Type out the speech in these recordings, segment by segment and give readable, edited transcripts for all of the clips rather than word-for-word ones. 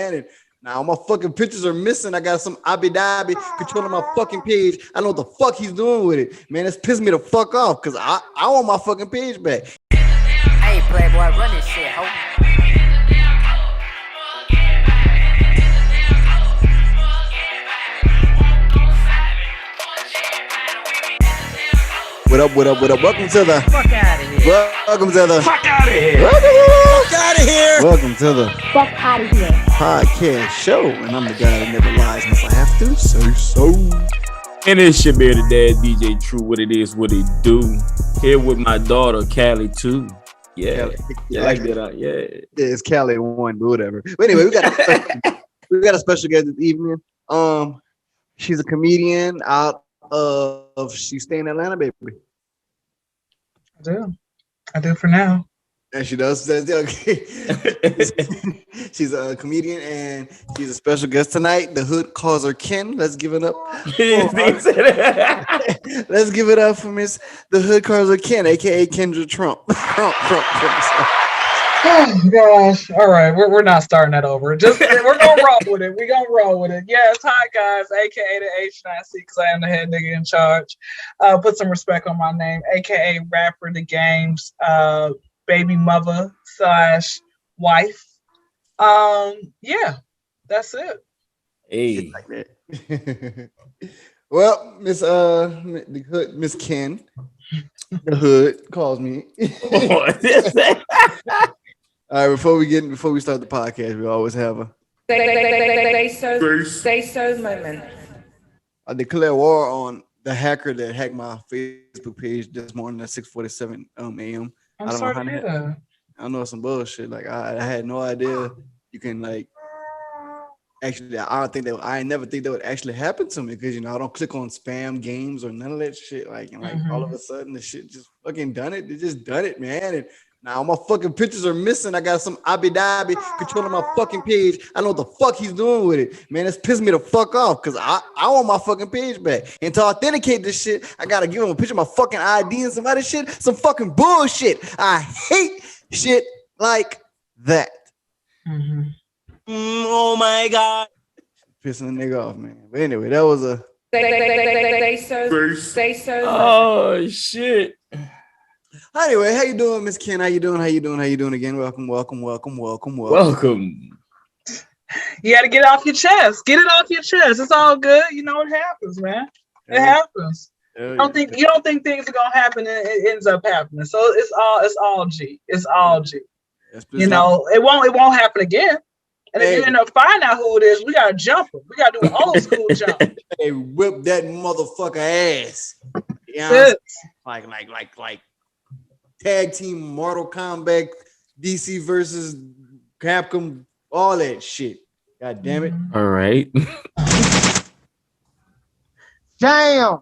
And now all my fucking pictures are missing. I got some Abu Dhabi controlling my fucking page. I know what the fuck he's doing with it. Man, it's pissing me the fuck off because I want my fucking page back. Hey, Playboy, run this shit, ho. What up? Welcome to the Fuck out of here. Welcome to the Fuck out of here. Fuck out of here. Welcome to the Fuck Outta Here podcast show. And I'm the guy that never lies unless I have to say so. And it's your bearded dad, DJ True. What it is, what it do. Here with my daughter, Callie, too. Yeah. You like that? Yeah, it's Callie one, but whatever. But anyway, we got a special guest this evening. She's a comedian out of she's staying in Atlanta, baby. I do for now. And she does. Okay. She's a comedian and she's a special guest tonight. The hood calls her Ken. Let's give it up. Let's give it up for Miss The Hood calls her Ken, aka Kyndra Trump. Crump. Oh gosh. All right. We're not starting that over. We're gonna roll with it. We're gonna roll with it. Yes, hi guys, aka the H9C, because I am the head nigga in charge. Put some respect on my name, aka rapper, the games, baby mother / wife. Yeah, that's it. Hey. Like that. Well, Miss the Hood, Miss Ken, the Hood calls me. All right, before we start the podcast, we always have a Sayso moment. I declare war on the hacker that hacked my Facebook page this morning at 6:47 a.m. I'm sorry to hear that. I know some bullshit. Like I had no idea you can like actually. I never think that would actually happen to me because I don't click on spam games or none of that shit. Like all of a sudden the shit just fucking done it. They just done it, man. And now all my fucking pictures are missing. I got some Abu Dhabi controlling my fucking page. I know what the fuck he's doing with it. Man, it's pissing me the fuck off because I want my fucking page back. And to authenticate this shit, I gotta give him a picture of my fucking ID and some other shit. Some fucking bullshit. I hate shit like that. Mm-hmm. Oh my God. Pissing the nigga off, man. But anyway, that was a Sayso. Oh shit. Anyway, how you doing, Miss Ken? How you doing again? Welcome. You got to get it off your chest. Get it off your chest. It's all good. You know, it happens, man. It happens. You don't think things are gonna happen, and it ends up happening. So it's all G. It's all G. You know, it won't happen again. And if you end up finding out who it is, we gotta jump him. We gotta do an old school jump. Hey, whip that motherfucker ass. Yeah, like tag team Mortal Kombat, DC versus Capcom, all that shit. God damn it. All right. Damn.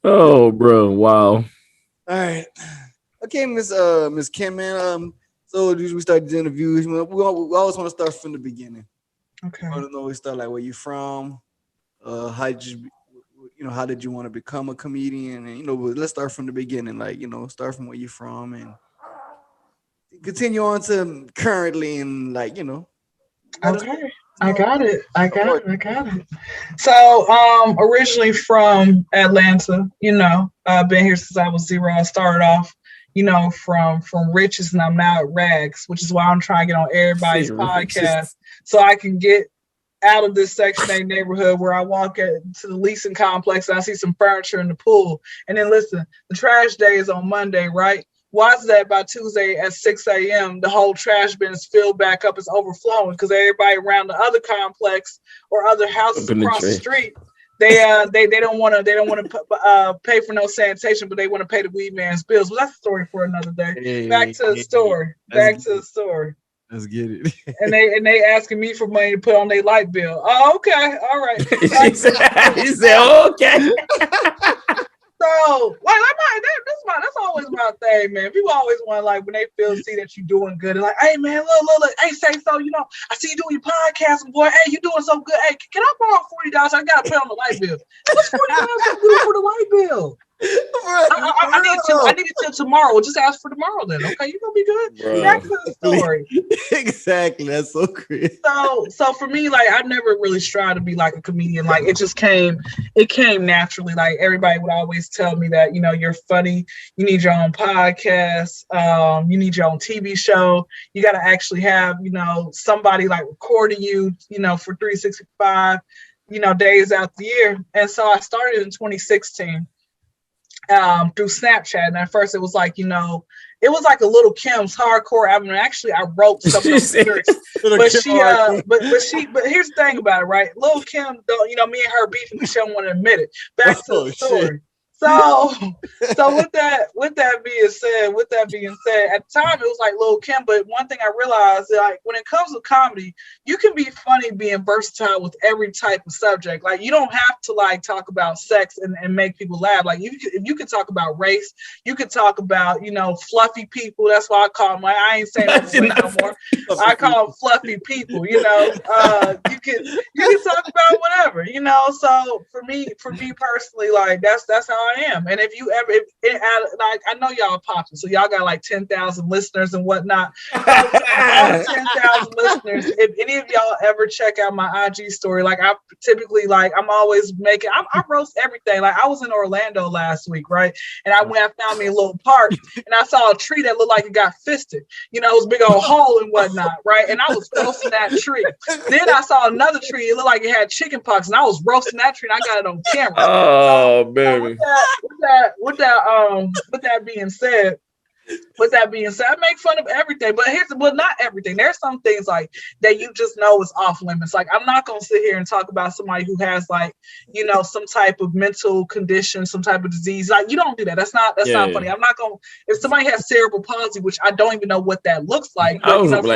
Oh, bro. Wow. All right. Okay, Miss Ken, man. So we start the interviews. We always want to start from the beginning. Okay. I want to know we start like where you from, how did you want to become a comedian, and let's start from the beginning. Like start from where you're from and continue on to currently and Okay. I got it. So, originally from Atlanta, I've been here since I was 0. I started off, from riches, and I'm now at rags, which is why I'm trying to get on everybody's podcast so I can get out of this Section 8 neighborhood where I walk to the leasing complex and I see some furniture in the pool. And then listen, the trash day is on Monday, right? Why is that by Tuesday at 6 a.m. the whole trash bin is filled back up, it's overflowing because everybody around the other complex or other houses across the street, they don't want to pay for no sanitation, but they want to pay the weed man's bills. Well, that's a story for another day. Back to the story. Let's get it. and they asking me for money to put on their light bill. Oh, okay, all right. He said, okay. So, that's always my thing, man. People always want when they see that you're doing good, they're like, hey, man, look, hey, Sayso, I see you doing your podcast, boy. Hey, you doing so good. Hey, can I borrow $40? I got to pay on the light bill. What's $40 so good for the light bill? I need it till tomorrow. Well, just ask for tomorrow then. Okay, you're gonna be good. Bro. Back to the story. Exactly. That's so crazy. So for me, like I never really strived to be like a comedian. Like it came naturally. Like everybody would always tell me that, you know, you're funny, you need your own podcast, you need your own TV show, you gotta actually have, you know, somebody like recording you, you know, for 365, you know, days out the year. And so I started in 2016. Through Snapchat, and at first it was like, you know, it was like a Little Kim's hardcore album. And actually, I wrote some of those lyrics, but here's the thing about it, right? Little Kim, don't, you know, me and her beefing because she don't want to admit it. Back to the story. Shit. So with that being said, at the time it was like Lil' Kim, but one thing I realized, like when it comes to comedy, you can be funny being versatile with every type of subject. Like you don't have to like talk about sex and make people laugh. Like you could talk about race, you could talk about, you know, fluffy people. That's why I call them. Like, I ain't saying no more. I call them fluffy people. You know, you can talk about whatever. You know, so for me personally, like that's how I am. And if like I know y'all popping, so y'all got like 10,000 listeners and whatnot. So, all 10,000 listeners, if any of y'all ever check out my IG story, like I typically like I'm always making I roast everything. Like I was in Orlando last week, right? And I found me a little park and I saw a tree that looked like it got fisted. You know, it was a big old hole and whatnot, right? And I was roasting that tree. Then I saw another tree, it looked like it had chicken pox, and I was roasting that tree and I got it on camera. Oh, baby. With that being said, I make fun of everything, but not everything. There's some things like that you just know is off limits. Like I'm not gonna sit here and talk about somebody who has like, you know, some type of mental condition, some type of disease. Like you don't do that. That's not funny. I'm not gonna. If somebody has cerebral palsy, which I don't even know what that looks like, but you know, from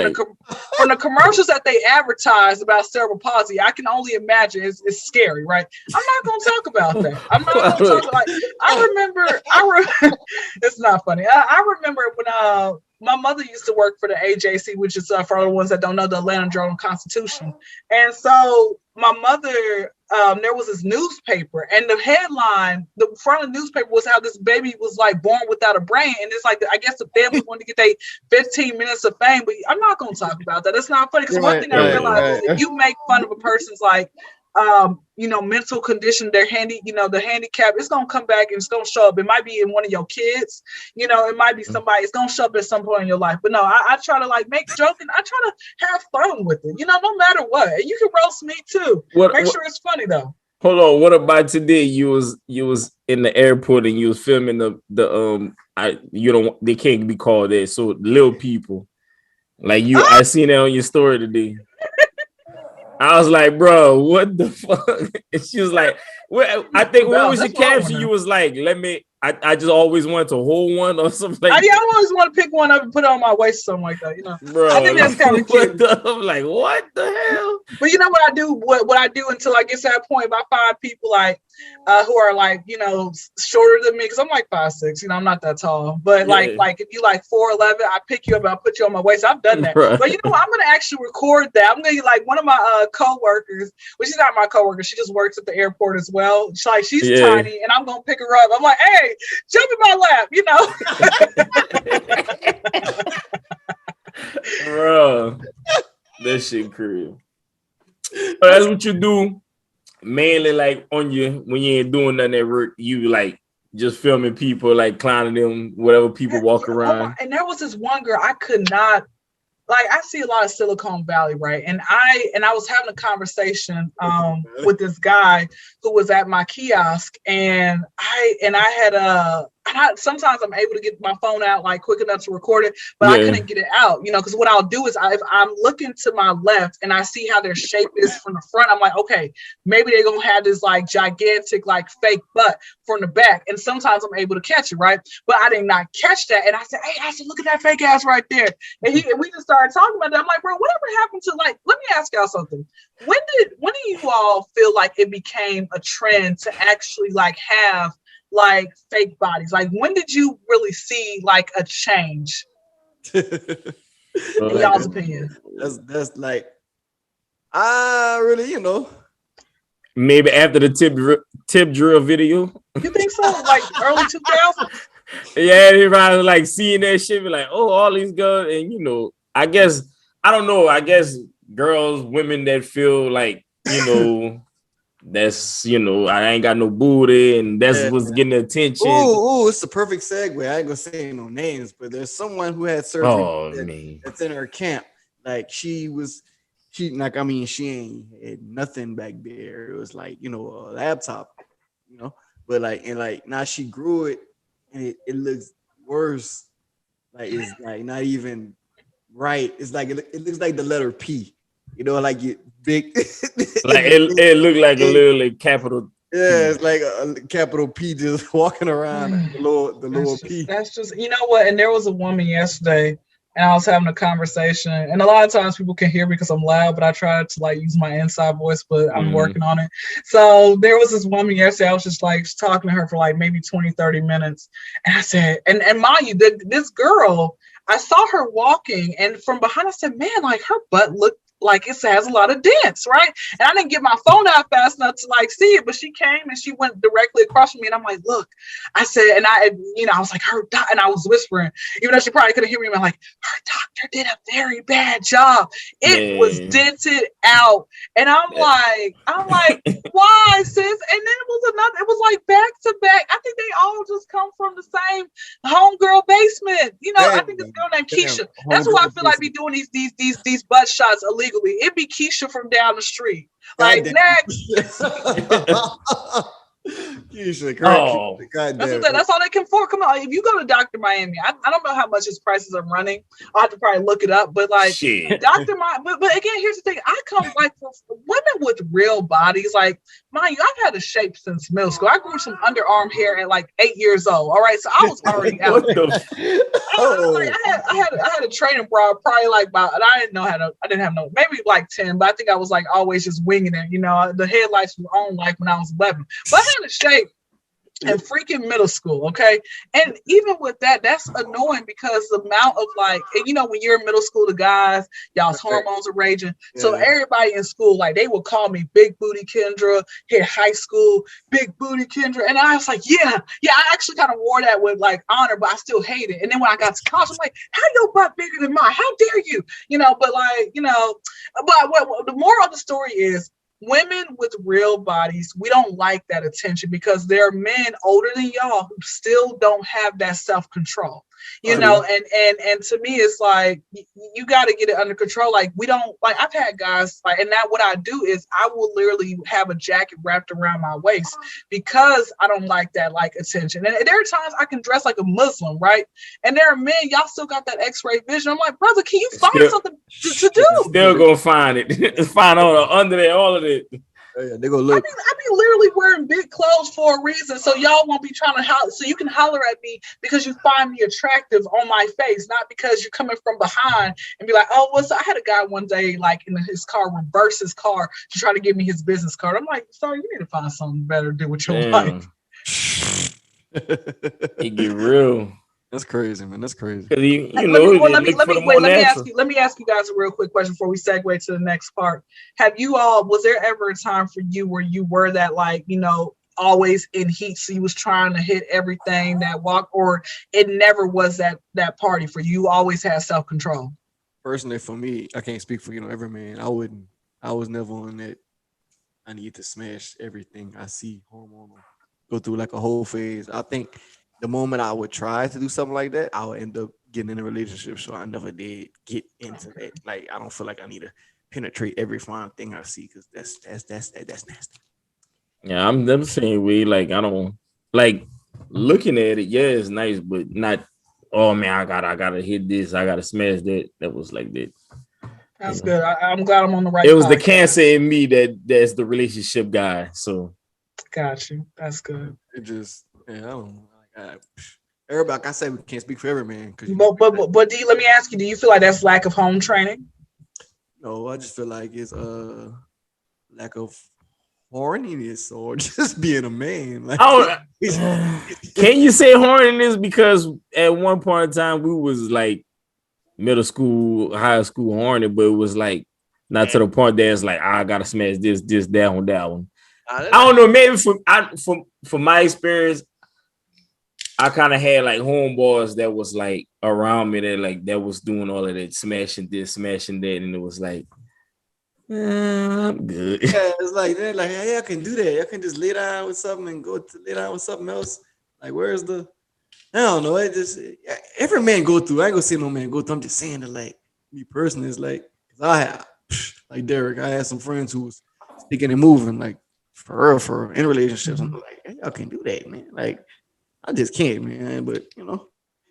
the commercials that they advertise about cerebral palsy, I can only imagine it's scary, right? I'm not gonna talk about that. I'm not gonna talk about. I remember. It's not funny. I remember when my mother used to work for the AJC, which is for all the ones that don't know, the Atlanta Journal-Constitution. And so my mother, there was this newspaper, and the headline, the front of the newspaper was how this baby was like born without a brain. And it's like, I guess the family wanted to get their 15 minutes of fame, but I'm not going to talk about that. It's not funny. Because one thing I realized is if you make fun of a person's like, you know, mental condition, the handicap, it's gonna come back and it's gonna show up. It might be in one of your kids, you know, it might be somebody, it's gonna show up at some point in your life. But no, I try to like make joking, I try to have fun with it, you know, no matter what. And you can roast me too. Make sure it's funny though. Hold on, what about today? You was in the airport and you was filming they can't be called that. So little people. Like I seen that on your story today. I was like, bro, what the fuck? And she was like, I think what was your caption? You was like, I just always wanted to hold one or something like that. I always want to pick one up and put it on my waist or something like that, you know. Bro, I think that's kind of cute. I'm like, what the hell? But you know what I do? What I do until I get to that point, if I find people like who are like, you know, shorter than me, because I'm like 5'6", you know, I'm not that tall. But like if you like 4'11", I pick you up and I put you on my waist. I've done that. Right. But you know what? I'm gonna actually record that. I'm gonna like one of my coworkers, which is not my coworker, she just works at the airport as well. She's tiny, and I'm gonna pick her up. I'm like, hey, jump in my lap, you know. Bro, that shit crazy. That's what you do mainly, like when you ain't doing nothing at work, you like just filming people, like clowning them, whatever people walk around. And there was this one girl I could not. Like I see a lot of Silicon Valley, right? And I was having a conversation with this guy who was at my kiosk, and sometimes I'm able to get my phone out like quick enough to record it, but I couldn't get it out, you know, because what I'll do is if I'm looking to my left and I see how their shape is from the front, I'm like, okay, maybe they're gonna have this like gigantic like fake butt from the back, and sometimes I'm able to catch it, right? But I did not catch that, and I said, look at that fake ass right there, and we just started talking about that. I'm like, bro, whatever happened to, like, let me ask y'all something. When do you all feel like it became a trend to actually like have like fake bodies? Like when did you really see like a change in y'all's opinion? That's like, I really, you know, Maybe after the tip drill video. You think so? Like early 2000s? Yeah, everybody like seeing that shit, be like, oh, all these girls, and I guess I don't know. I guess girls, women that feel like that's I ain't got no booty, and that's what's getting the attention. Ooh, it's the perfect segue. I ain't gonna say no names, but there's someone who had surgery that's in her camp. Like she ain't had nothing back there. It was like a laptop, but now she grew it. And it looks worse. Like it's like not even right. It's like it looks like the letter P. Like it big. Like it looked like a little capital. Yeah, it's like a capital P just walking around the lower P. That's just what. And there was a woman yesterday, and I was having a conversation. And a lot of times people can hear me because I'm loud, but I try to use my inside voice, but I'm working on it. So there was this woman yesterday. I was just talking to her for maybe 20, 30 minutes. And I said, and mind you, this girl, I saw her walking, and from behind I said, man, her butt looked like it has a lot of dents, right? And I didn't get my phone out fast enough to see it, but she came and she went directly across from me, and I'm like, look, I said, and I was like, and I was whispering, even though she probably couldn't hear me, I'm like, her doctor did a very bad job. It was dented out, and I'm like, why, sis? And then it was back to back. I think they all just come from the same homegirl basement. I think this girl named Keisha. That's why I feel like be doing these butt shots illegally. It'd be Keisha from down the street. Next. Keisha, that's all they can afford. Come on, if you go to Dr. Miami, I don't know how much his prices are running. I'll have to probably look it up. But Dr. Miami, but again, here's the thing. I come for women with real bodies. Mind you, I've had a shape since middle school. I grew some underarm hair at 8 years old. All right, so I was already out there. I had a training bra probably about, and I didn't have no, maybe 10, but I think I was always just winging it. The headlights were on when I was 11. But I had a shape in freaking middle school, okay? And even with that, that's annoying because the amount of when you're in middle school, the guys, y'all's hormones are raging. Yeah. So everybody in school, they would call me Big Booty Kyndra, hit high school, Big Booty Kyndra. And I was like, yeah, I actually kind of wore that with honor, but I still hate it. And then when I got to college, I'm like, how your butt bigger than mine? How dare you? But what the moral of the story is, women with real bodies, we don't like that attention because there are men older than y'all who still don't have that self-control. And to me it's you got to get it under control. We don't I've had guys and now what I do is I will literally have a jacket wrapped around my waist because I don't like that attention. And there are times I can dress like a Muslim, right? And there are men, y'all still got that X-ray vision. I'm like, brother, can you find something to do? Still gonna find it. Find under there, all of it. Yeah, they gonna look. I be literally wearing big clothes for a reason, so y'all won't be trying to holler. So you can holler at me because you find me attractive on my face, not because you're coming from behind and be like, "Oh, what's?" I had a guy one day in his car reverse his car to try to give me his business card. I'm like, "Sorry, you need to find something better to do with your life." It get real. That's crazy, man. That's crazy. Let me ask you guys a real quick question before we segue to the next part. Was there ever a time for you where you were that always in heat, so you was trying to hit everything that walked, or it never was that party for you? You always had self-control? Personally, for me, I can't speak for every man. I was never on that. I need to smash everything I see, hormonal, go through a whole phase. I think the moment I would try to do something like that, I would end up getting in a relationship. So I never did get into that. I don't feel like I need to penetrate every fine thing I see because that's nasty. Yeah, I'm the same way. I don't looking at it. Yeah, it's nice, but not. Oh man, I gotta hit this. I gotta smash that. That was like that. That's good. I'm glad I'm on the right. It was the cancer in me that's the relationship guy. So got you. That's good. It just I don't know. Everybody, like I said, we can't speak for every man. But D, let me ask you: do you feel like that's lack of home training? No, I just feel like it's lack of horniness or just being a man. Can you say horniness? Because at one point in time we was middle school, high school horny, but it was not to the point that it's I gotta smash this, that one. I don't know. Maybe from my experience, I kind of had like homeboys that was like around me that was doing all of that, smashing this, smashing that, and it was like, I'm good. Yeah, it's like they're like, hey, I can do that. I can just lay down with something and go to lay down with something else. Like, where's the? I don't know. It just every man go through. I ain't gonna say no man go through. I'm just saying that, like, me personally, it's like, cause I have, like Derek, I had some friends who was sticking and moving, like for real, in relationships. I'm like, hey, I can do that, man. Like, I just can't, man. But you know,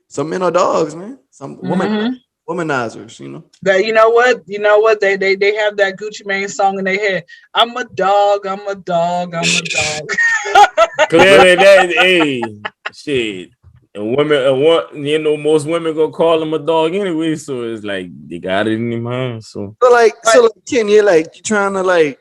some men are dogs, man. Some womanizers, you know. That you know what they have that Gucci Mane song in their head. I'm a dog. I'm a dog. I'm a dog. Clearly, that shit. And women, most women gonna call him a dog anyway. So it's like they got it in their mind. So Ken, you trying to like,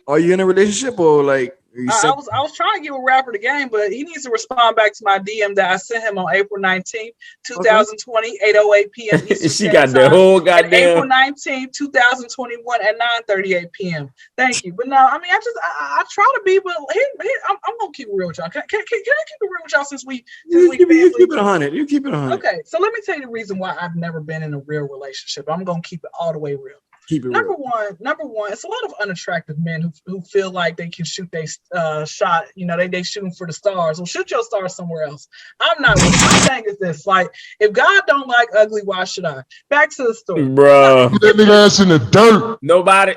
are you in a relationship or like? I was trying to give a rapper the game, but he needs to respond back to my DM that I sent him on April 19th, 2020, 8:08 p.m. Eastern she got the whole goddamn April 19th, 2021 at 9:38 p.m. Thank you. But no, I mean, I try to be, but I'm gonna keep it real with y'all. Can I keep it real with y'all since we you keep it 100. You keep it 100. Okay, so let me tell you the reason why I've never been in a real relationship. I'm gonna keep it all the way real. Number one, it's a lot of unattractive men who feel like they can shoot their shot. You know, they shooting for the stars. Well, shoot your stars somewhere else. I'm not. My thing is this: like, if God don't like ugly, why should I? Back to the story, bro. Put that nigga ass in the dirt. Nobody.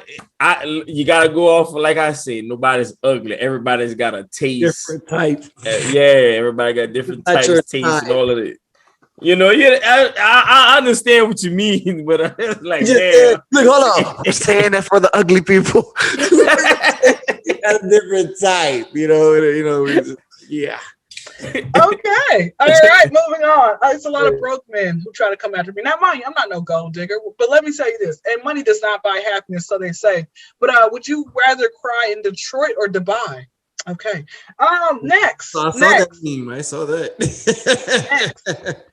You gotta go off. Like I said, nobody's ugly. Everybody's got a taste. Different type. Everybody got different types, tastes, and all of it. You know, I understand what you mean, but it's like, damn. Look, hold on. I'm saying that for the ugly people. That's a different type, you know. Yeah. Okay. All right. Moving on. It's a lot of broke men who try to come after me. Now, mind you, I'm not no gold digger, but let me tell you this. And money does not buy happiness, so they say. But would you rather cry in Detroit or Dubai? Okay. Next. I saw that meme. I saw that. Next.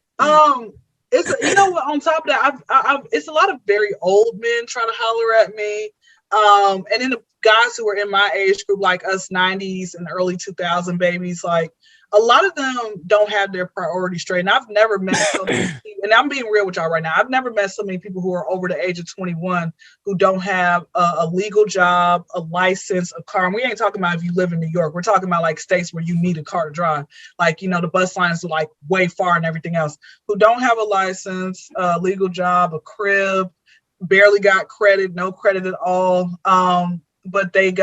It's you know what? On top of that, I've it's a lot of very old men trying to holler at me. And then the guys who are in my age group, like us 90s and early 2000 babies, like a lot of them don't have their priorities straight. And I've never met so many people, and I'm being real with y'all right now. I've never met so many people who are over the age of 21 who don't have a legal job, a license, a car. And we ain't talking about if you live in New York. We're talking about like states where you need a car to drive. Like, you know, the bus lines are like way far and everything else. Who don't have a license, a legal job, a crib, barely got credit, no credit at all. But they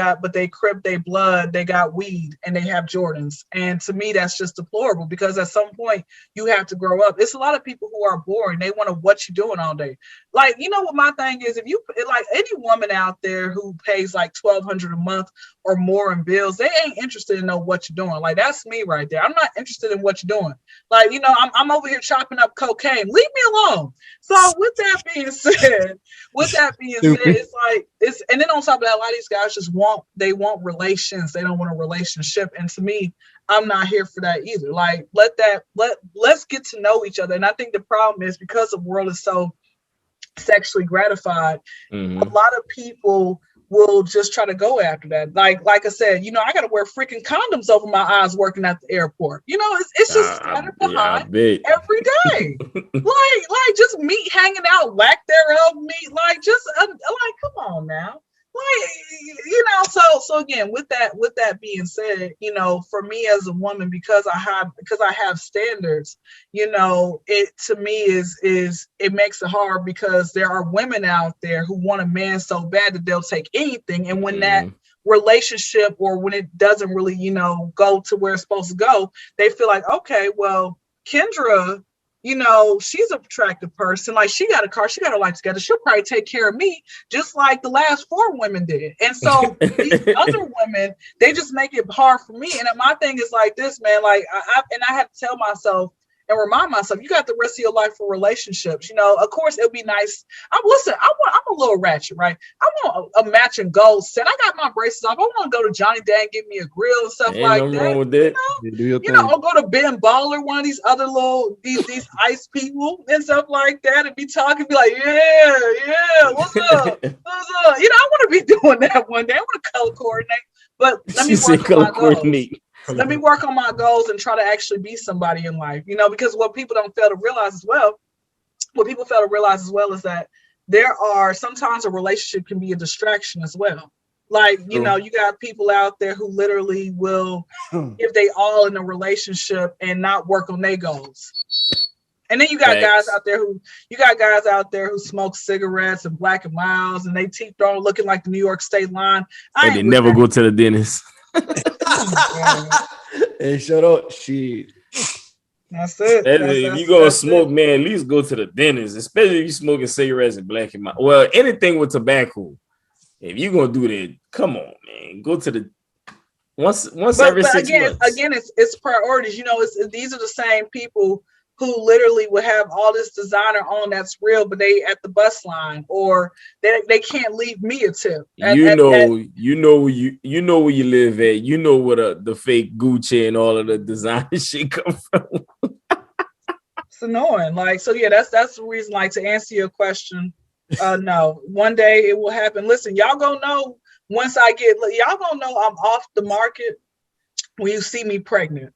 crib they blood, they got weed, and they have Jordans. And to me, that's just deplorable because at some point you have to grow up. It's a lot of people who are boring. They want to what you doing all day. Like, you know what my thing is? If you like any woman out there who pays like $1,200 a month or more in bills, they ain't interested in know what you're doing. Like, that's me right there. I'm not interested in what you're doing. Like, you know, I'm over here chopping up cocaine. Leave me alone. So with that being said, it's like and then on top of that, a lot of these guys just want relations. They don't want a relationship. And to me, I'm not here for that either. Like, let's get to know each other. And I think the problem is because the world is so sexually gratified, a lot of people will just try to go after that. Like I said, you know, I got to wear freaking condoms over my eyes working at the airport. You know, it's just standard behind every day. like just meat hanging out, lack thereof meat. Like, just like, come on now. Like, you know, so again, with that being said, you know, for me as a woman, because I have standards, you know, it to me is it makes it hard because there are women out there who want a man so bad that they'll take anything. And when that relationship or when it doesn't really, you know, go to where it's supposed to go, they feel like, okay, well, Kyndra, you know, she's an attractive person. Like, she got a car, she got her life together. She'll probably take care of me just like the last 4 women did. And so these other women, they just make it hard for me. And my thing is like this, man, like I have to tell myself and remind myself, you got the rest of your life for relationships. You know, of course, it'll be nice. I'm a little ratchet, right? I want a matching gold set. I got my braces off. I want to go to Johnny Day and get me a grill and stuff like that. Wrong with that. You know, I'll go to Ben Baller, one of these other little these ice people and stuff like that, and be talking, be like, yeah, what's up? You know, I want to be doing that one day. I want to color coordinate. But let me She said work on color my goals. coordinate. Let me work on my goals and try to actually be somebody in life, you know, because what people don't fail to realize as well, is that there are sometimes a relationship can be a distraction as well. Like, you know, you got people out there who literally will give they all in a relationship and not work on their goals. And then you got guys out there who smoke cigarettes and Black and Milds and they teeth thrown looking like the New York State line. And they never go to the dentist. Hey, shut up. Shit. That's it. If you go smoke, man, at least go to the dentist, especially if you smoking cigarettes and Black and Mild. Well, anything with tobacco. If you're gonna do that, come on, man. Go to the once every 6 months. Again, it's priorities. You know, these are the same people who literally would have all this designer on that's real, but they at the bus line, or they can't leave me a tip. You know where you live at. You know where the fake Gucci and all of the designer shit come from. It's annoying. Like, so yeah, that's the reason. Like, to answer your question, no, one day it will happen. Listen, y'all gonna know once y'all gonna know I'm off the market when you see me pregnant.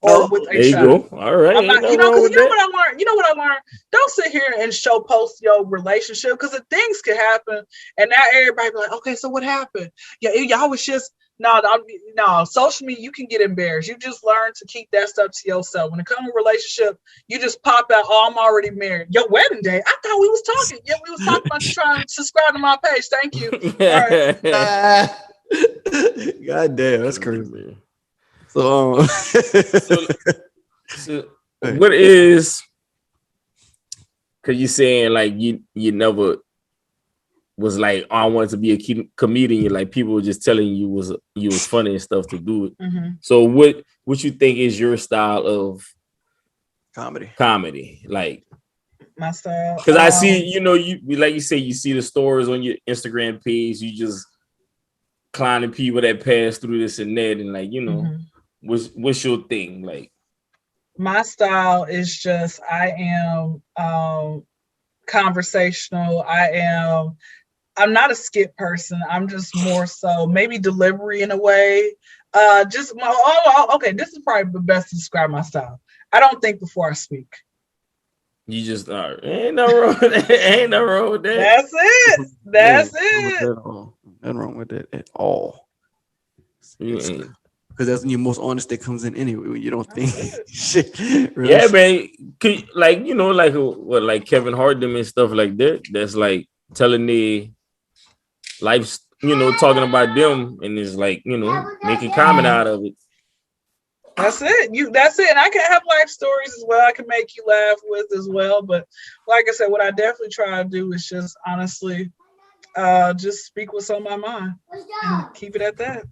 Or with there you go. All right. I'm not, you know what I learned? Don't sit here and post your relationship, because the things can happen and now everybody be like, okay, so what happened? Yeah, y'all was just no, social media, you can get embarrassed. You just learn to keep that stuff to yourself. When it comes to relationship, you just pop out, oh, I'm already married. Your wedding day, I thought we was talking. Yeah, we was talking about you trying to subscribe to my page. Thank you. All right. God damn, that's crazy. So what is, because you're saying like you never was like, oh, I wanted to be a comedian. Like people were just telling you was funny and stuff to do it. Mm-hmm. So what you think is your style of comedy? Like my style, because I see, you know, you like you say, you see the stories on your Instagram page. You just clowning people that pass through this and that, and like, you know. Mm-hmm. What's your thing? Like, my style is just, I am conversational. I'm not a skit person. I'm just more so maybe delivery in a way. This is probably the best to describe my style. I don't think before I speak. You just ain't no wrong with that. Ain't no wrong with that. That's it. Nothing wrong with that at all. Because that's when your most honest that comes in anyway, when you don't think shit. Really. Yeah, man. Like, you know, like what, like Kevin Hart them and stuff like that. That's like telling the life, you know, talking about them, and it's like, you know, making comment out of it. That's it. That's it. And I can have life stories as well. I can make you laugh with as well. But like I said, what I definitely try to do is just honestly, just speak what's on my mind and keep it at that.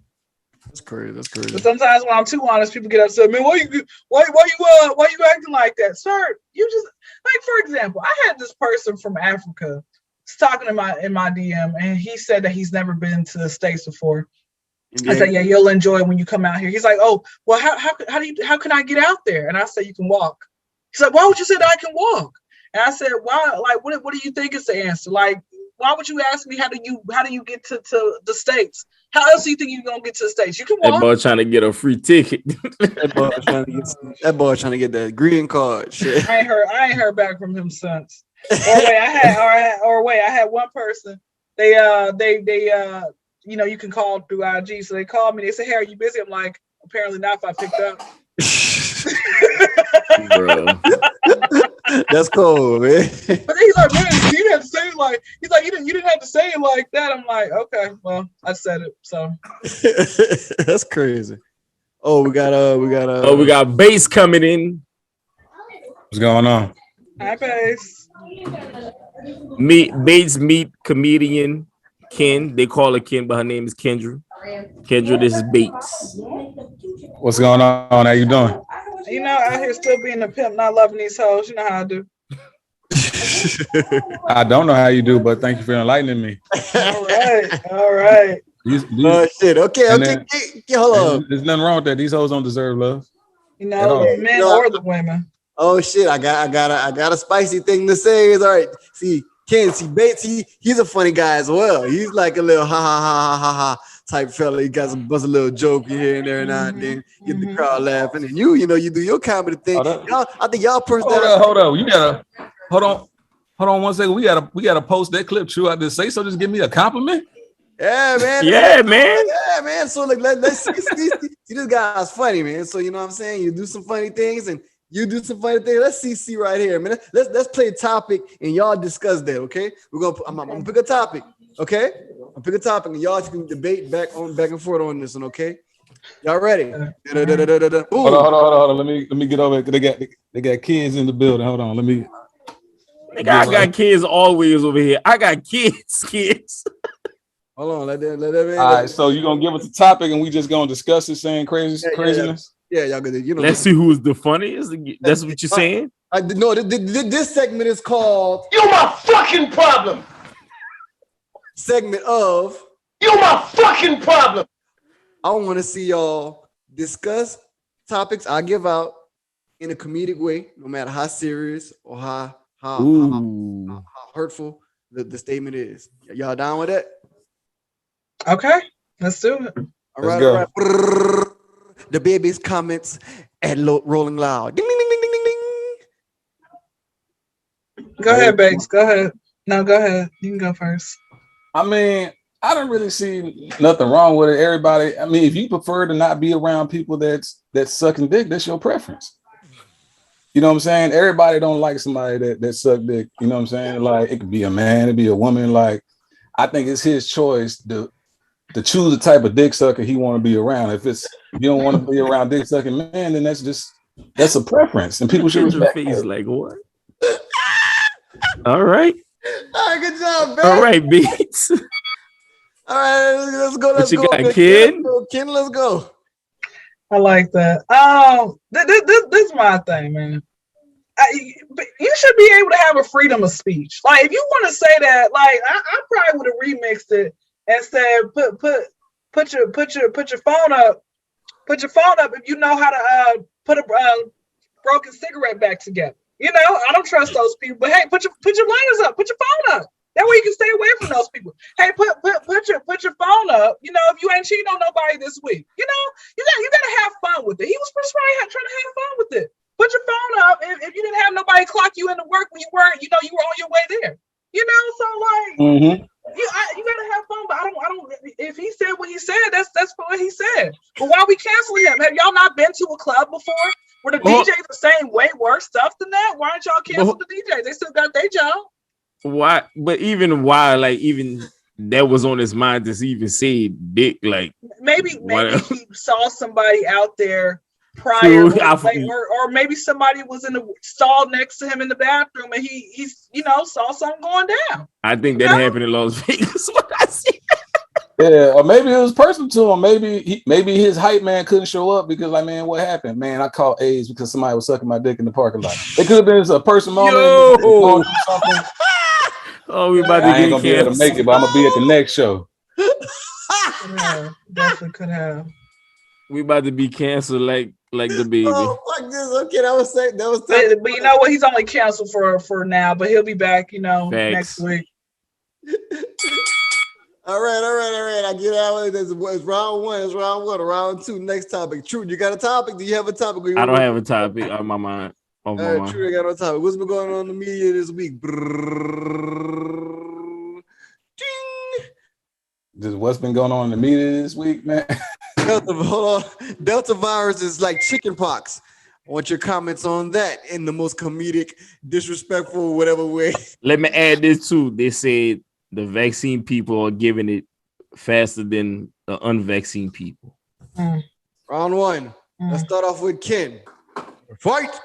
That's crazy. But sometimes when I'm too honest, people get upset. Man, why you acting like that, sir? You just, like, for example, I had this person from Africa talking in my DM, and he said that he's never been to the States before. I said, yeah, you'll enjoy it when you come out here. He's like, oh, well, how can I get out there? And I said, you can walk. He's like, why would you say that I can walk? And I said, why? Like, what do you think is the answer? Like, why would you ask me how do you get to the States? How else do you think you're gonna get to the States? You can walk. That boy trying to get a free ticket. that boy trying to get that green card. Shit. I ain't heard back from him since. I had one person. They you know, you can call through IG. So they called me. They said, hey, are you busy? I'm like, apparently not if I picked up. Bro. That's cool, man. But he's like, man, you didn't have to say it like, he's like, you didn't have to say it like that. I'm like, okay, well, I said it. So that's crazy. Oh, we got Bass coming in. What's going on? Hi, Bass. Meet comedian Ken. They call her Ken, but her name is Kyndra. Kyndra, this is Bates. What's going on? How you doing? You know, out here still being a pimp, not loving these hoes. You know how I do. I don't know how you do, but thank you for enlightening me. All right. Shit. Okay. Hold on. There's nothing wrong with that. These hoes don't deserve love. You know, the men or the women. Oh shit! I got a spicy thing to say. It's all right. See, Bates, he's a funny guy as well. He's like a little ha ha ha ha ha ha. type fella. You got some buzz a little joke here and there now and then, get the crowd laughing. And you know, you do your comedy thing. Y'all, I think y'all Hold on. You gotta hold on 1 second. We gotta post that clip. True, I just say so. Just give me a compliment. Yeah, man. Yeah, man. Yeah, man. So like, let's see, this guy's funny, man. So you know what I'm saying? You do some funny things and you do some funny things. Let's see right here, man. Let's play a topic and y'all discuss that, okay? I'm gonna pick a topic, okay? I'll pick a topic and y'all can debate back and forth on this one, okay? Y'all ready? Hold on. Let me get over it. They got kids in the building. Hold on. Let me. I got kids always over here. I got kids. Hold on, let that All right, so you're gonna give us a topic and we just gonna discuss it, saying craziness. Yeah, y'all good. You know, let's see who's the funniest. That's what you're saying. No, this segment is called You my fucking problem. Segment of You my fucking problem. I want to see y'all discuss topics I give out in a comedic way, no matter how serious or how hurtful the statement is. Y'all down with that? Okay, let's do it. All right. The baby's comments at rolling loud. Ding, ding, ding, ding, ding, ding. Go ahead, Banks. Go ahead. No, go ahead. You can go first. I mean, I don't really see nothing wrong with it. Everybody, I mean, if you prefer to not be around people that's sucking dick, that's your preference. You know what I'm saying? Everybody don't like somebody that suck dick. You know what I'm saying? Like, it could be a man, it could be a woman. Like, I think it's his choice to choose the type of dick sucker he want to be around. If you don't want to be around dick sucking man, then that's a preference, and people should respect your face. Like what? All right. All right, good job, man. All right, Beats. All right, let's go. What you got, kid? Ken, let's go. I like that. This is my thing, man. You should be able to have a freedom of speech. Like, if you want to say that, like, I probably would have remixed it and said, put your phone up. Put your phone up if you know how to put a broken cigarette back together. You know, I don't trust those people. But hey, put your liners up. Put your phone up. That way you can stay away from those people. Hey, put your phone up. You know, if you ain't cheating on nobody this week, you know, you gotta have fun with it. He was trying to have fun with it. Put your phone up if you didn't have nobody clock you into work when you weren't, you know, you were on your way there. You know, so like, you gotta have fun. But I don't. If he said what he said, that's what he said. But why are we canceling him? Have y'all not been to a club before where the DJs are saying way worse stuff than that? Why aren't y'all canceling the DJs? They still got their job. Why? But even that was on his mind to even say dick. Like maybe he saw somebody out there prior, or maybe somebody was in the stall next to him in the bathroom, and he's saw something going down. I think that happened in Las Vegas. What I see. Yeah, or maybe it was personal to him. Maybe his hype man couldn't show up because, like, man, what happened? Man, I caught AIDS because somebody was sucking my dick in the parking lot. It could have been a personal moment. Oh, we about to I ain't gonna be able to make it, but I'm gonna be at the next show. Yeah, definitely could have. We about to be canceled like the baby. Oh, fuck this. Okay, that was but you know what? He's only canceled for now, but he'll be back, next week. All right. I get out. It's round one. It's round one. Round two. Next topic. True. You got a topic? Do you have a topic? I don't have a topic on my mind. All right, True. I got no topic. What's been going on in the media this week? Just what's been going on in the media this week, man? Delta virus is like chicken pox. I want your comments on that in the most comedic, disrespectful, whatever way. Let me add this too. They said the vaccine people are giving it faster than the unvaccinated people. Round one. Let's start off with Ken. Fight.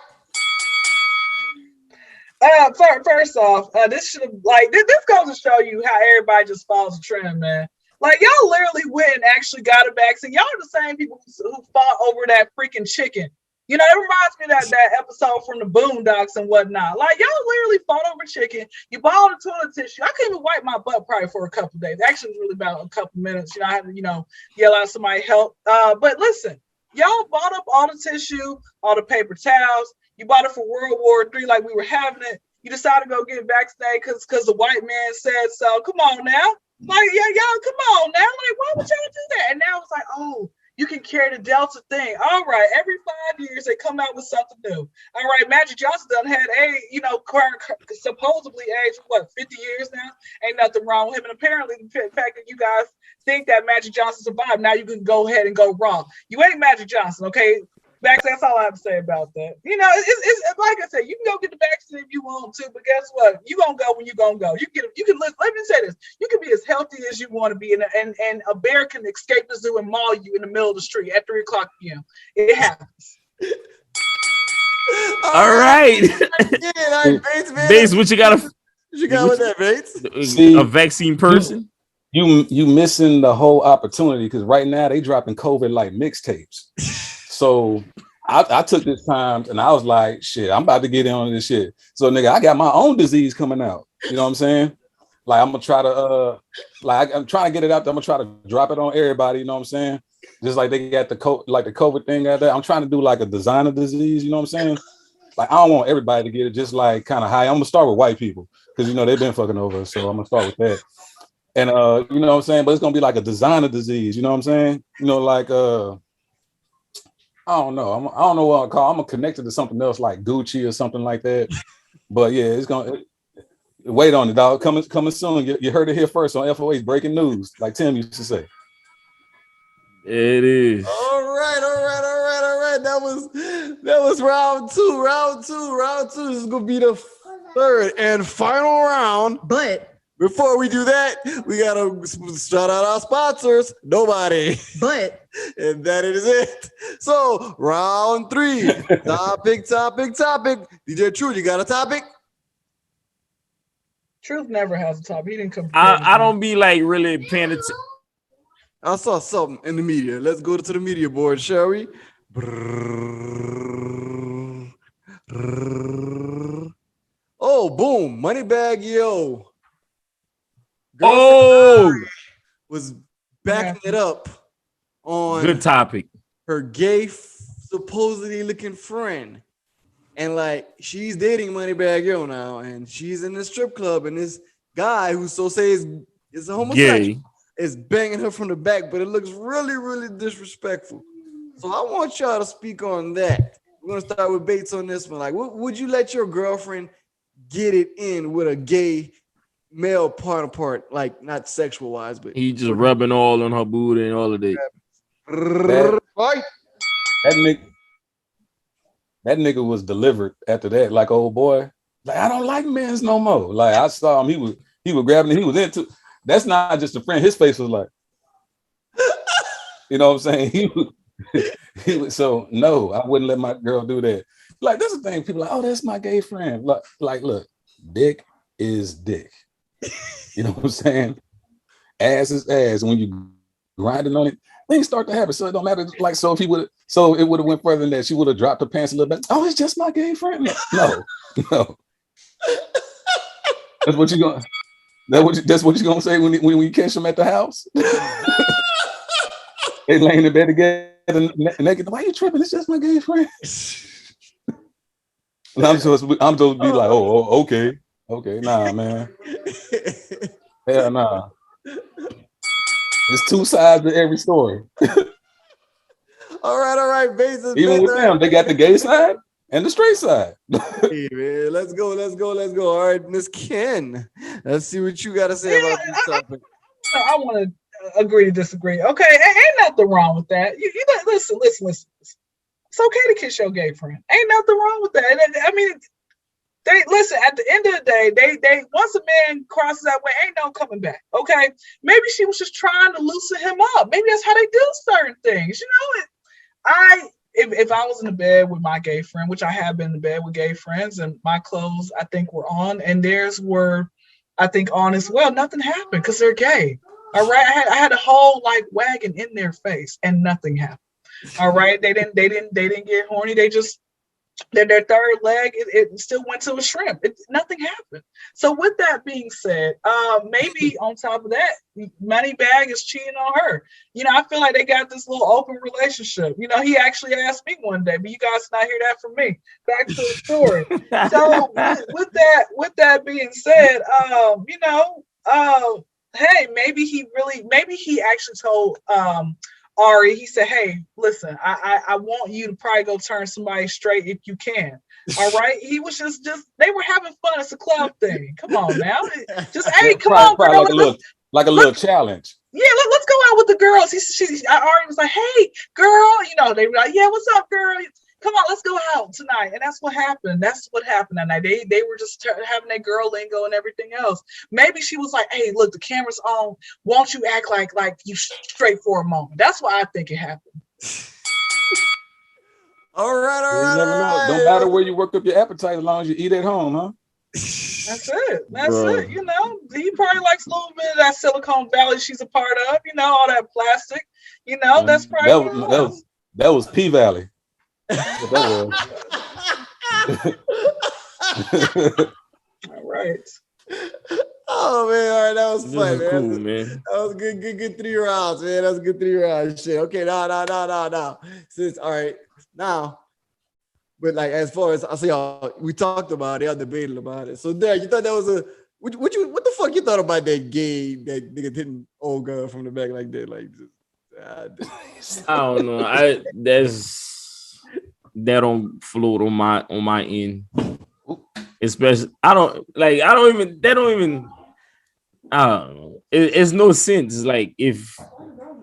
First off, this should have this goes to show you how everybody just follows the trend, man. Like, y'all literally went and actually got a vaccine. Y'all are the same people who fought over that freaking chicken. You know, it reminds me of that episode from the Boondocks and whatnot. Like, y'all literally fought over chicken. You bought all the toilet tissue. I couldn't even wipe my butt probably for a couple of days. Actually, it was really about a couple minutes. You know, I had to, yell out somebody help. But listen, y'all bought up all the tissue, all the paper towels. You bought it for World War III like we were having it. You decided to go get vaccinated because the white man said so. Come on now. Like, yeah, y'all, come on now. Like, why would y'all do that? And now it's like, oh, you can carry the Delta thing. All right, every 5 years they come out with something new. All right, Magic Johnson done had supposedly age, 50 years now? Ain't nothing wrong with him. And apparently the fact that you guys think that Magic Johnson survived, now you can go ahead and go wrong. You ain't Magic Johnson, okay? That's all I have to say about that. It's like I said, you can go get the vaccine if you want to, but guess what? You gonna go when you gonna go. You can listen. Let me say this: you can be as healthy as you want to be, and a bear can escape the zoo and maul you in the middle of the street at 3:00 p.m. It happens. All right. Bates, man. Bates, what you got? What you got with that, Bates? See, a vaccine person? You missing the whole opportunity because right now they dropping COVID like mixtapes. So I took this time and I was like, shit, I'm about to get in on this shit. So nigga, I got my own disease coming out. You know what I'm saying? Like I'm gonna try to I'm trying to get it out there. I'm gonna try to drop it on everybody, you know what I'm saying? Just like they got the COVID thing out there. I'm trying to do like a designer disease, you know what I'm saying? Like I don't want everybody to get it, just like kind of high. I'm gonna start with white people because they've been fucking over us. So I'm gonna start with that. And you know what I'm saying? But it's gonna be like a designer disease, you know what I'm saying? Like I don't know. I don't know what I'll call. I'm gonna connect it to something else like Gucci or something like that. But yeah, it's gonna wait on it, dog. Coming soon. You heard it here first on FOH breaking news, like Tim used to say. It is. All right. That was round two. This is gonna be the third and final round. But before we do that, we gotta shout out our sponsors. Nobody. But and that is it. So round 3. Topic. DJ True, you got a topic? Truth never has a topic. He didn't come. I don't be like really paying attention. I saw something in the media. Let's go to the media board, shall we? Oh, boom. Moneybag Yo. Was backing it up on good topic. Her gay, supposedly looking friend. And like she's dating Moneybag Yo now, and she's in the strip club, and this guy who is a homosexual is banging her from the back, but it looks really, really disrespectful. So I want y'all to speak on that. We're gonna start with Bates on this one. Like, would you let your girlfriend get it in with a gay male part, like not sexual wise, but he just rubbing all on her booty and all of that. That nigga was delivered after that. Like, old boy, like I don't like men's no more. Like I saw him, he was grabbing it, he was into. That's not just a friend. His face was like, you know what I'm saying? He was so no, I wouldn't let my girl do that. Like that's the thing. People are like, oh, that's my gay friend. Like, look, dick is dick. You know what I'm saying? Ass is ass. When you grinding on it, things start to happen. So it don't matter. Like, so if it would have went further than that, she would have dropped her pants a little bit. Oh, it's just my gay friend. No. That's what you gonna. That's what you're gonna say when you catch them at the house. They laying in bed together naked. Why are you tripping? It's just my gay friend. And I'm supposed to be like, oh, okay, nah, man. Hell nah. There's two sides to every story. All right. Even with them, they got the gay side and the straight side. Hey, man, let's go. All right, Miss Ken, let's see what you got to say about this topic. I want to agree to disagree. Okay, ain't nothing wrong with that. You listen. It's okay to kiss your gay friend. Ain't nothing wrong with that. I mean, they listen. At the end of the day, they once a man crosses that way, ain't no coming back. Okay, maybe she was just trying to loosen him up. Maybe that's how they do certain things. If I was in the bed with my gay friend, which I have been in the bed with gay friends, and my clothes I think were on, and theirs were, I think, on as well, nothing happened because they're gay. All right, I had a whole like wagon in their face, and nothing happened. All right, they didn't get horny. They just their third leg it still went to a shrimp. Nothing happened. So with that being said, maybe on top of that, Moneybag is cheating on her. I feel like they got this little open relationship. He actually asked me one day, but you guys not hear that from me. Back to the story. So with that being said, hey, maybe he actually told Ari, he said, hey, listen, I want you to probably go turn somebody straight if you can. All right. He was just they were having fun. It's a club thing. Come on now. Just hey, come on, girl. Like a little challenge. Yeah, let's go out with the girls. Ari was like, hey, girl, they were like, yeah, what's up, girl? Come on, let's go out tonight. And that's what happened. That's what happened that night. They were just having that girl lingo and everything else. Maybe she was like, hey, look, the camera's on. Won't you act like you straight for a moment? That's why I think it happened. All right. Don't matter where you work up your appetite as long as you eat at home, huh? That's it. He probably likes a little bit of that Silicon Valley she's a part of, all that plastic. That's probably that was P Valley. All right. Oh man, all right, that was fun, man. Cool, man. That was good 3 rounds, man. That was a good 3 rounds. Shit. Okay, now. Since all right, now, but like as far as I see, we talked about it, y'all debated about it. So there, you thought that was what the fuck you thought about that game that nigga hitting old girl from the back like that? Like, I don't know. That don't float on my end. Especially, I don't know. It's no sense. It's like if,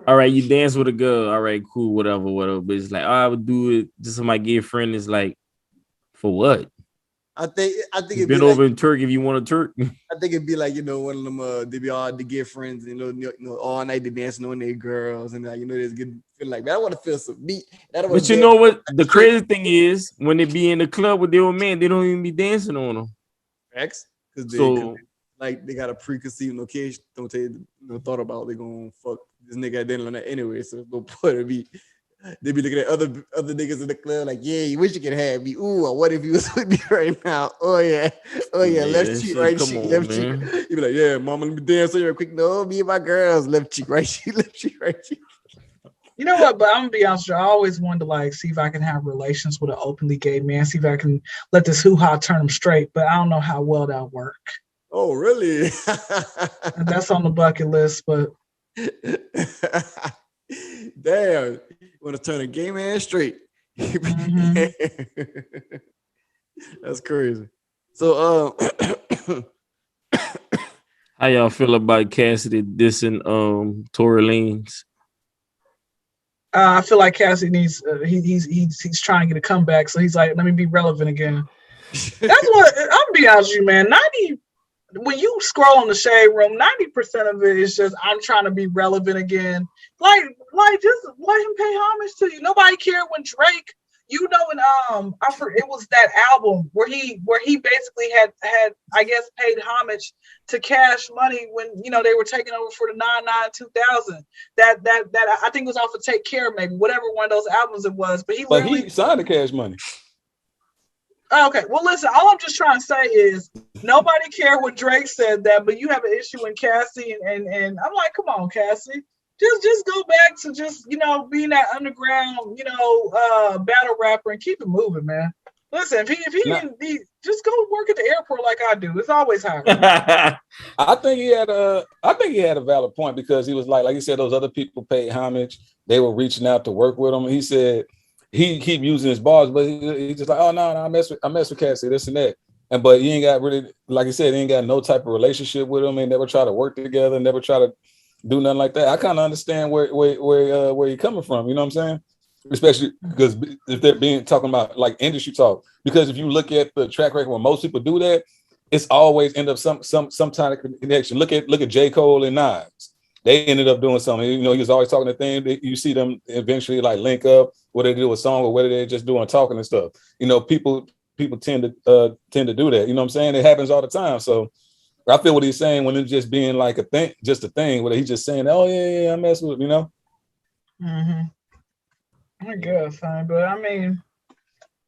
all right, you dance with a girl, all right, cool, whatever. But it's like, I would do it just for my gay friend. It's like, for what? I think it'd been be over like, in Turkey if you want a Turk. I think it'd be like, one of them they be all the gay friends, all night they dancing on their girls, and there's good feel like, man, I want to feel some beat. But you know what? The crazy thing is, when they be in the club with their old man, they don't even be dancing on them. X, because they got a preconceived notion, don't take thought about they gonna fuck this nigga at dinner on that anyway. So no point to be. They be looking at other niggas in the club like, yeah, you wish you could have me. Ooh, what if you was with me right now? Oh yeah, left cheek, right cheek, left cheek. You be like, yeah, mama, let me dance on you quick. No, me and my girls, left cheek, right cheek, left cheek, right cheek. You know what? But I'm gonna be honest with you. I always wanted to see if I can have relations with an openly gay man. See if I can let this hoo-ha turn him straight. But I don't know how well that'll work. Oh, really? That's on the bucket list. But damn, you want to turn a gay man straight? That's crazy. So, how y'all feel about Cassidy dissing Tory Lanez? I feel like Cassidy needs he's trying to get a comeback, so he's like, let me be relevant again. That's what I'm gonna be honest with you, man. When you scroll on the Shade Room, 90% of it is just I'm trying to be relevant again. Like just let him pay homage to you. Nobody cared when Drake, it was that album where he basically had I guess paid homage to Cash Money when they were taking over for the 99 2000. That I think was off of Take Care, maybe whatever one of those albums it was. But he signed the Cash Money. Okay, well, listen, all I'm just trying to say is nobody cared when Drake said that, but you have an issue with Cassie, and I'm like, come on, Cassie, just go back to just, being that underground, battle rapper and keep it moving, man. Listen, if he just go work at the airport like I do. It's always hard. I think he had a valid point because he was like you said, those other people paid homage. They were reaching out to work with him. He said, he keep using his bars, but he just like, oh no, I mess with Cassie, this and that. But he ain't got really, like I said, he ain't got no type of relationship with him. They never try to work together, never try to do nothing like that. I kind of understand where you're coming from. You know what I'm saying? Especially because if they're talking about like industry talk. Because if you look at the track record when most people do that, it's always end up some kind of connection. Look at J. Cole and Nas. They ended up doing something. He was always talking to things. You see them eventually like link up, whether they do a song or whether they're just doing talking and stuff. People tend to do that. You know what I'm saying? It happens all the time. So I feel what he's saying when it's just being like a thing, where he's just saying, oh yeah, I mess with, Mm-hmm. I guess, but I mean,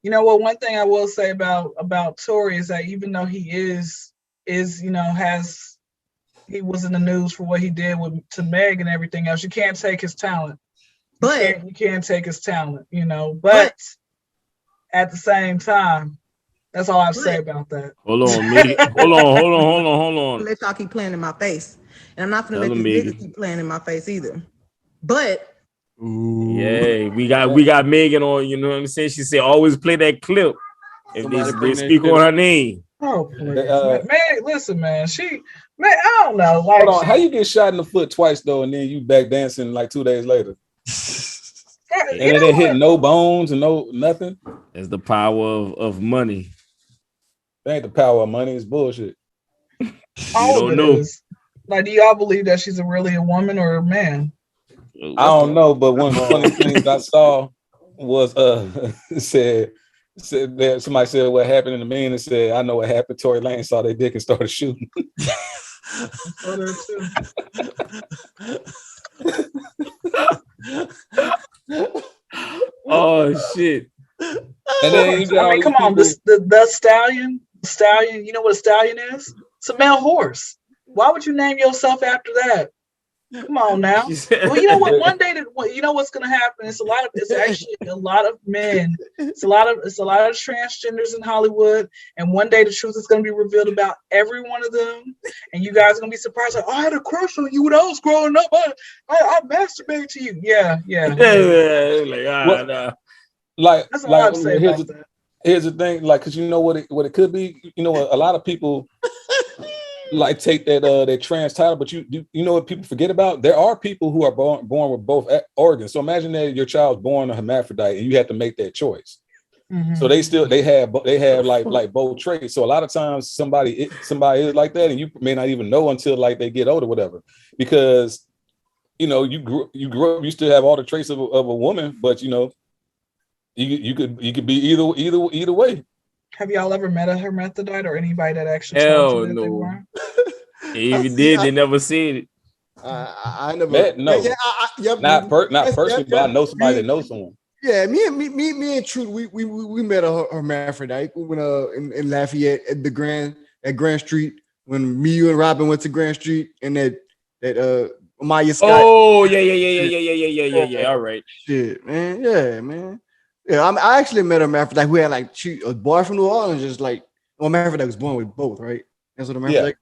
one thing I will say about Tory is that even though he he was in the news for what he did to Meg and everything else, you can't take his talent. But you can't take his talent, But at the same time, that's all I have to say about that. Hold on. Let y'all keep playing in my face. And I'm not gonna Tell let him, this Megan. nigga keep playing in my face either. But Yeah, we got Megan on. You know what I'm saying? She said always play that clip if Somebody they bring that speak shit on up. her name. Oh, please. Man, listen, man. I don't know. Like, Hold on, how you get shot in the foot twice though, and then you back dancing like 2 days later? And it didn't hit no bones and no nothing. It's the power of money. That ain't the power of money. It's bullshit. all don't of it know. is. Like, do y'all believe that she's really a woman or a man? I don't know, but one of the funny things I saw was said that somebody said what happened in the man and said, I know what happened. Tory Lane saw their dick and started shooting. Oh shit. And then you got I mean, come on, the stallion, you know what a stallion is? It's a male horse. Why would you name yourself after that? Come on now. Well, you know what? One day, you know what's gonna happen? It's actually a lot of men. It's a lot of transgenders in Hollywood, and one day the truth is gonna be revealed about every one of them, and you guys are gonna be surprised. Like, oh, I had a crush on you when I was growing up. I masturbated to you. Yeah. Like, that's all I have to say about that. Here's the thing, like, cause you know what it could be. You know, a lot of people like take that trans title, but you know what people forget about? There are people who are born with both organs. So imagine that your child's born a hermaphrodite and you have to make that choice. Mm-hmm. So they have like both traits. So a lot of times somebody is like that, and you may not even know until like they get older, whatever. Because you know you grew up, you still have all the traits of a woman, but you know you could be either way. Have y'all ever met a hermaphrodite or anybody that actually Hell told you that no. they were? If you did, they never said it. I never met. No, not personally, but I know somebody that knows someone. Yeah, me and Truth, we met a hermaphrodite. We went in Lafayette at Grand Street when me, you, and Robin went to Grand Street and that Maya Scott. Oh yeah. All right. Shit, man. Yeah, man. Yeah, I actually met a hermaphrodite who had like a boy from New Orleans, just like hermaphrodite was born with both, right? That's what hermaphrodite.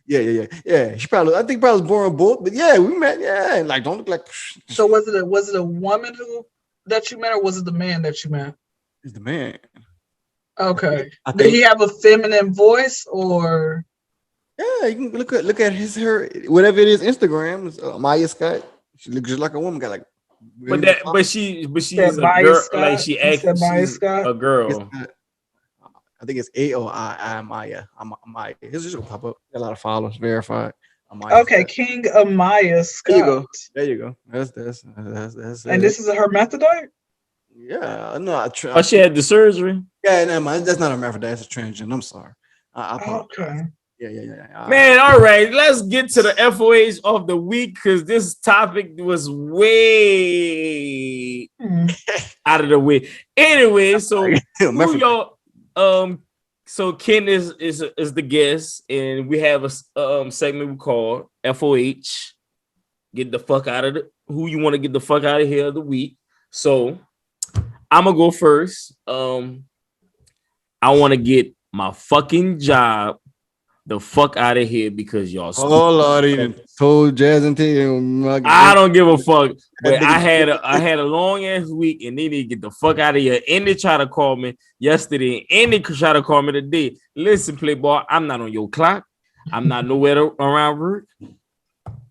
Yeah. She I think was born with both, but yeah, we met. Yeah, like don't look like. So was it a woman that you met, or was it the man that you met? It's the man. Okay. Did he have a feminine voice, or? Yeah, you can look at her whatever it is. Instagram is Maya Scott. She looks just like a woman. Got like. But she's a girl. Scott? Like she's a girl. I think it's AOI Maya. Maya. His just gonna pop up. Got a lot of followers. Verified. Okay, Scott. King Amaya Scott. There you go. That's and this is a hermaphrodite? Yeah, no. She had the surgery. Yeah, no, man, that's not a hermaphrodite. That's a transgender. I'm sorry. Okay. Yeah. Man, all right. Let's get to the FOH of the week because this topic was way out of the way. Anyway, so who y'all? So Ken is the guest, and we have a segment we call FOH. Get the fuck out of who you want to get the fuck out of here of the week. So I'm gonna go first. I want to get my fucking job the fuck out of here because y'all. Oh Lord, he told Jazz and Tim. I don't give a fuck. But I had a long ass week, and they need to get the fuck out of here. And they try to call me yesterday, and they try to call me today. Listen, Playboy, I'm not on your clock. I'm not nowhere around work.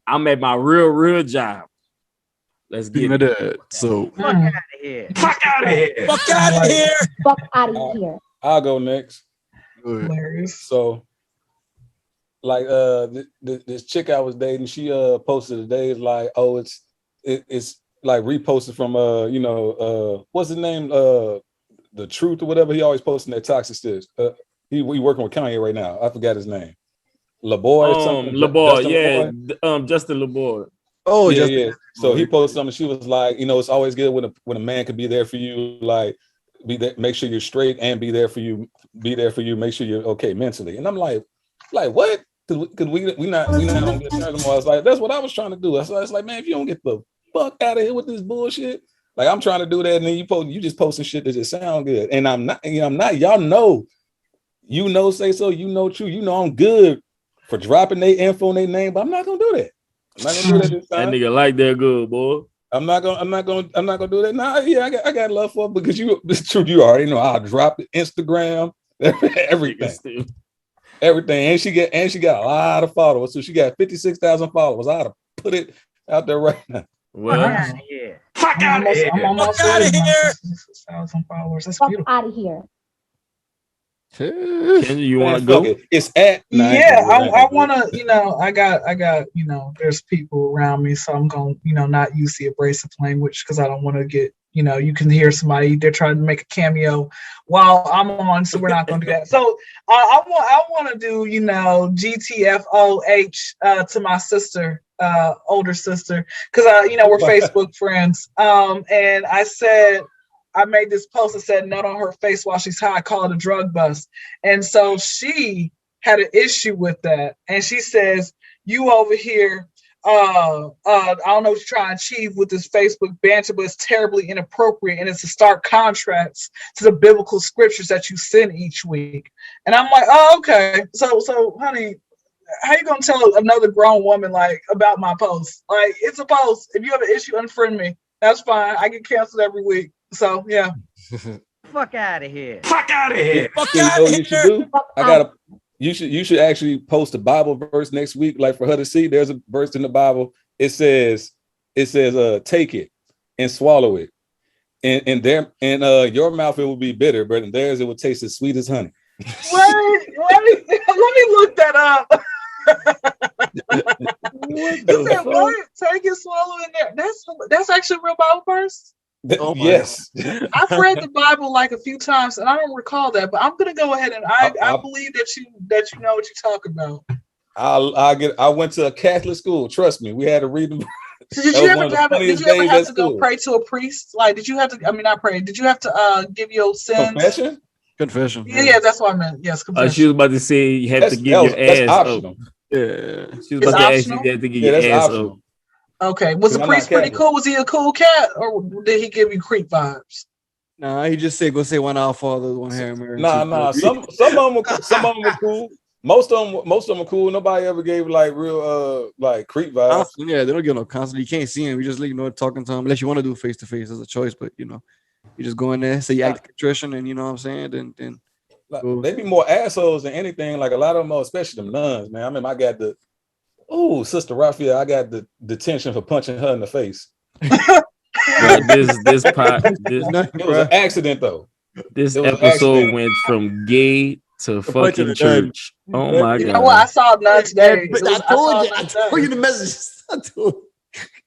I'm at my real job. Let's get it. So fuck out of here. Fuck out of here. Fuck out of here. Fuck out of here. I'll go next. Hilarious. So. Like this chick I was dating, she posted today is like, oh, it's like reposted from what's his name, the Truth or whatever. He always posting that toxic stuff. He working with Kanye right now. I forgot his name. LaBoy or something. LaBoy, yeah. Justin LaBoy. Oh yeah. So he posted something. She was like, it's always good when a man could be there for you, like be there, make sure you're straight and be there for you, make sure you're okay mentally. And I'm like what? Because we not on good terms anymore. I was like, that's what I was trying to do. So it's like, man, if you don't get the fuck out of here with this bullshit, like I'm trying to do that, and then you just posting shit that just sound good, and I'm not. Y'all know, Sayso, True, I'm good for dropping their info and their name, but I'm not gonna do that. I'm not gonna do that this That time. nigga like that good, boy. I'm not gonna do that. Nah, yeah, I got love for it because it's true. You already know I'll drop the Instagram, everything. And she got a lot of followers. So she got 56,000 followers. I'd put it out there right now. Well, Fuck out of here. I'm almost Fuck outta ready. here. 1,000 followers. That's Fuck beautiful. out of here. Kendra, you want to Man, fuck go? it. It's at I want to, I got, there's people around me, so I'm going to, not use the abrasive language because I don't want to get, you can hear somebody, they're trying to make a cameo while I'm on, so we're not going to do that. So I want to do, GTFOH to my sister, older sister, because, we're Facebook friends. And I made this post that said nut on her face while she's high. I call it a drug bust. And so she had an issue with that. And she says, you over here, I don't know what you're trying to achieve with this Facebook banter, but it's terribly inappropriate. And it's a stark contrast to the biblical scriptures that you send each week. And I'm like, oh, okay. So honey, how you going to tell another grown woman about my post? It's a post. If you have an issue, unfriend me. That's fine. I get canceled every week. So yeah. Fuck out of here. Fuck out of here. Fuck You know outta what you should here. do? You should actually post a Bible verse next week, for her to see. There's a verse in the Bible. It says, take it and swallow it. And your mouth it will be bitter, but in theirs it will taste as sweet as honey. Wait, let me look that up. What? Take it, swallow in there. That's actually a real Bible verse. Yes. I've read the Bible a few times, and I don't recall that. But I'm gonna go ahead and I believe that you know what you're talking about. I went to a Catholic school. Trust me, we had to read them. So did you ever have to go pray to a priest? Did you have to? I mean, not pray. Did you have to give your sins? Confession. Yeah, that's what I meant. Yes, confession. She was about to say you have to give your ass optional. up. Yeah, she was It's about to ask optional? you have to give your ass optional. up. Okay, was the priest pretty cool? Was he a cool cat, or did he give you creep vibes? Nah, he just said go say one Our Father, one Hail Mary. Nah. Some of them were cool. Most of them are cool. Nobody ever gave real creep vibes. Yeah, they don't get no constant. You can't see him. You just talking to him unless you want to do face to face as a choice. But you just go in there, say you act contrition, and you know what I'm saying. Then they be more assholes than anything. A lot of them, especially them nuns, man. I mean, I got Sister Raphael, I got the detention for punching her in the face. This it was an accident though. This episode went from gay to fucking church. Oh my god! You know what? I saw a nun today. I told you the message.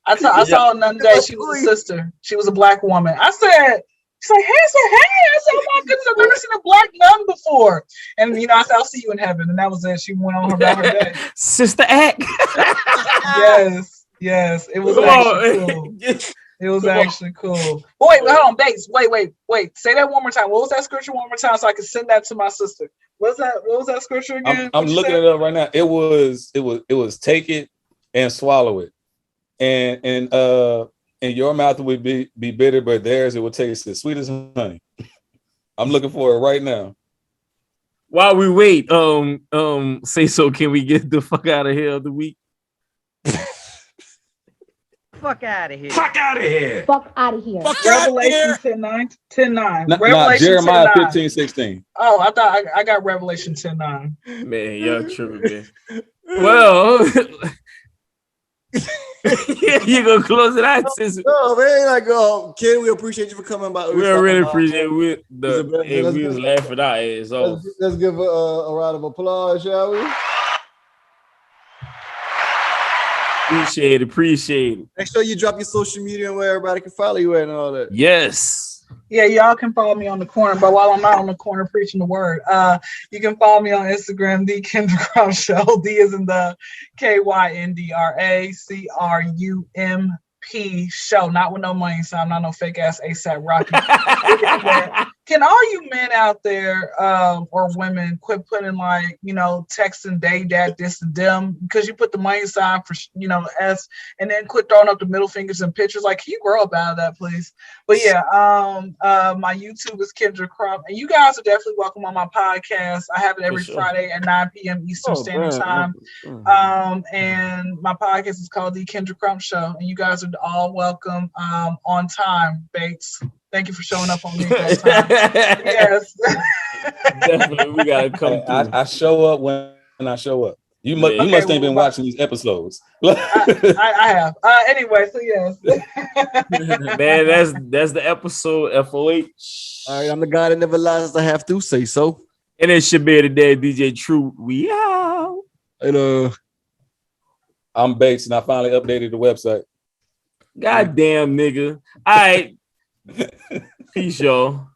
I saw a nun today. She was a sister. She was a black woman. I said, she's like, hey, I said, oh my goodness, I've never seen a black nun before. And I said, I'll see you in heaven. And that was it. She went on about her day. Sister Act. Yes. It was actually cool. It was actually cool. But wait, hold on, Bates. Wait. Say that one more time. What was that scripture one more time so I can send that to my sister? What was that scripture again? I'm looking it up right now. It was take it and swallow it. And your mouth would be bitter, but theirs it will taste as sweet as honey. I'm looking for it right now. While we wait, Sayso, can we get the fuck out of here of the week? Fuck out of here. Fuck out of here. Fuck out of here. Revelation 10:9. Not Jeremiah 15:16. Oh, I thought I got Revelation 10:9. Man, y'all tripping, man. Well, you gonna close it out, sis? Oh man, kid, we appreciate you for coming by. We really appreciate it. We was laughing our ass off. Let's give a round of applause, shall we? Appreciate it. Make sure you drop your social media and where everybody can follow you at and all that. Yes. Yeah, y'all can follow me on the corner, but while I'm not on the corner preaching the word, you can follow me on Instagram, the Kyndra Crump Show. D is in the KYNDRA CRUMP show, not with no money, so I'm not no fake ass ASAP Rocky. Can all you men out there or women quit putting like, texting they, that, this, and them because you put the money sign for, S and then quit throwing up the middle fingers and pictures? Like, can you grow up out of that, please? But yeah, my YouTube is Kyndra Crump. And you guys are definitely welcome on my podcast. I have it every Friday at 9 p.m. Eastern Standard Time. And my podcast is called The Kyndra Crump Show. And you guys are all welcome on time, Bates. Thank you for showing up on me that time. Yes. Definitely, we gotta come through. I show up when I show up. You must ain't been watching these episodes. I have. Anyway, so yes. Man, that's the episode, FOH. All right, I'm the guy that never lies. I have to say so. And it should be today, DJ True. We out. And I'm Bates, and I finally updated the website. Goddamn, nigga. All right. Peace, y'all.